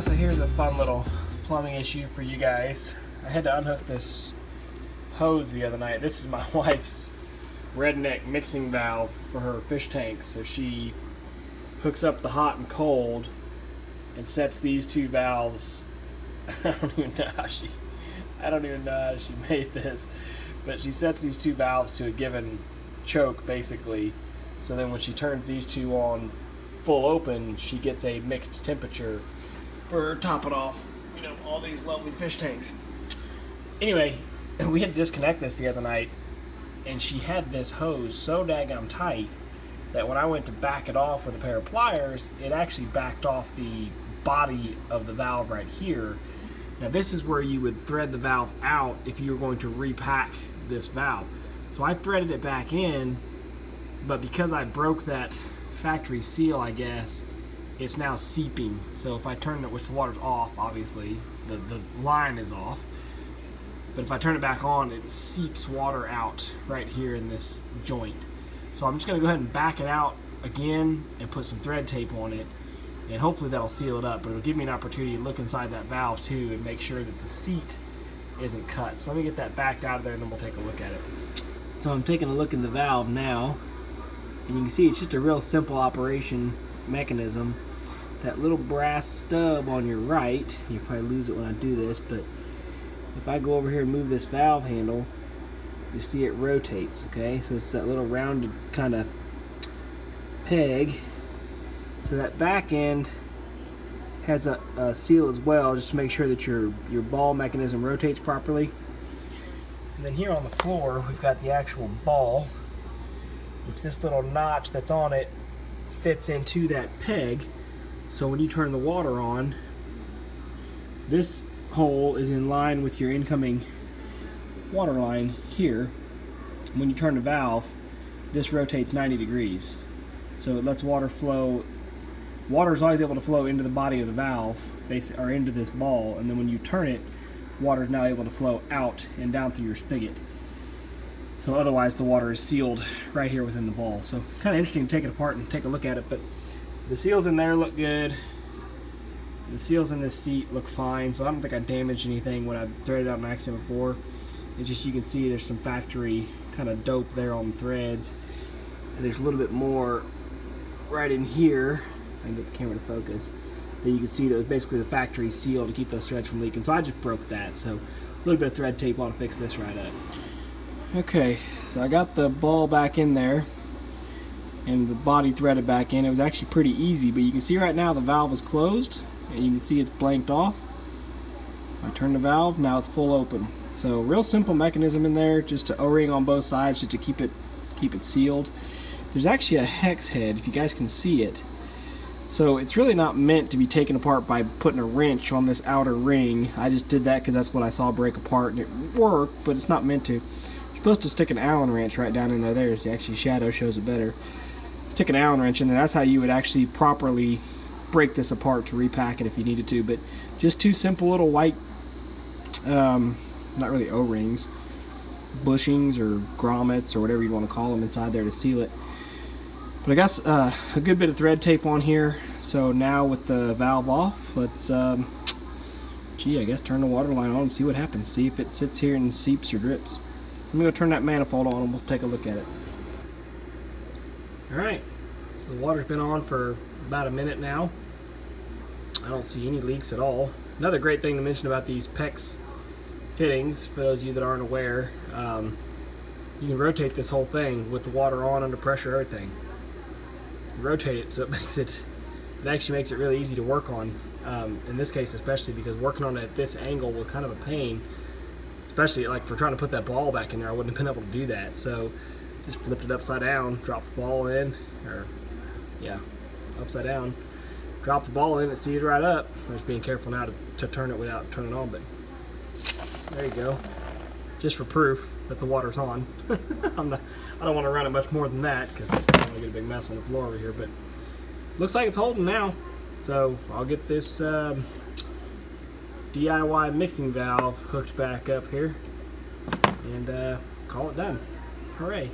So here's a fun little plumbing issue for you guys. I had to unhook this hose the other night. This is my wife's redneck mixing valve for her fish tank. So she hooks up the hot and cold and sets these two valves. I don't even know how she made this, but she sets these two valves to a given choke basically. So then when she turns these two on full open, she gets a mixed temperature for topping off, all these lovely fish tanks. Anyway, we had to disconnect this the other night, and she had this hose so daggum tight that when I went to back it off with a pair of pliers, it actually backed off the body of the valve right here. Now this is where you would thread the valve out if you were going to repack this valve. So I threaded it back in, but because I broke that factory seal, I guess, it's now seeping. So if I turn it, which the water's off, obviously, the line is off, but if I turn it back on, it seeps water out right here in this joint. So I'm just going to go ahead and back it out again and put some thread tape on it, and hopefully that'll seal it up, but it'll give me an opportunity to look inside that valve too and make sure that the seat isn't cut. So let me get that backed out of there and then we'll take a look at it. So I'm taking a look in the valve now, and you can see it's just a real simple operation mechanism. That little brass stub on your right, you probably lose it when I do this, but if I go over here and move this valve handle, you see it rotates, okay? So it's that little rounded kind of peg. So that back end has a seal as well, just to make sure that your ball mechanism rotates properly. And then here on the floor, we've got the actual ball, which this little notch that's on it fits into that peg. So when you turn the water on, this hole is in line with your incoming water line here. When you turn the valve, this rotates 90 degrees. So it lets water flow. Water is always able to flow into the body of the valve, or into this ball, and then when you turn it, water is now able to flow out and down through your spigot. So otherwise the water is sealed right here within the ball. So kind of interesting to take it apart and take a look at it, but the seals in there look good. The seals in this seat look fine, so I don't think I damaged anything when I threaded out an accident before. It's just, you can see there's some factory kind of dope there on the threads, and there's a little bit more right in here. I can get the camera to focus. Then you can see that it was basically the factory seal to keep those threads from leaking. So I just broke that, so a little bit of thread tape ought to fix this right up. Okay, so I got the ball back in there and the body threaded back in. It was actually pretty easy, but you can see right now the valve is closed and you can see it's blanked off. I turn the valve, now it's full open. So real simple mechanism in there, just an O-ring on both sides just to keep it sealed. There's actually a hex head, if you guys can see it. So it's really not meant to be taken apart by putting a wrench on this outer ring. I just did that because that's what I saw break apart and it worked, but it's not meant to. You're supposed to stick an Allen wrench right down in there. There's actually shadow shows it better. Stick an Allen wrench in there. That's how you would actually properly break this apart to repack it if you needed to. But just two simple little white, not really O-rings, bushings or grommets or whatever you want to call them inside there to seal it. But I got a good bit of thread tape on here, so now with the valve off, let's, I guess turn the water line on and see what happens. See if it sits here and seeps or drips. So I'm going to turn that manifold on and we'll take a look at it. Alright, so the water's been on for about a minute now. I don't see any leaks at all. Another great thing to mention about these PEX fittings, for those of you that aren't aware, you can rotate this whole thing with the water on, under pressure, everything. Rotate it so it actually makes it really easy to work on, in this case especially, because working on it at this angle was kind of a pain, especially like for trying to put that ball back in there. I wouldn't have been able to do that, so just flipped it upside down, dropped the ball in, upside down, drop the ball in, it sees right up. I'm just being careful now to turn it without turning it on, but there you go, just for proof that the water's on. I don't want to run it much more than that because I don't want to get a big mess on the floor over here, but looks like it's holding now. So I'll get this DIY mixing valve hooked back up here and call it done. Hooray.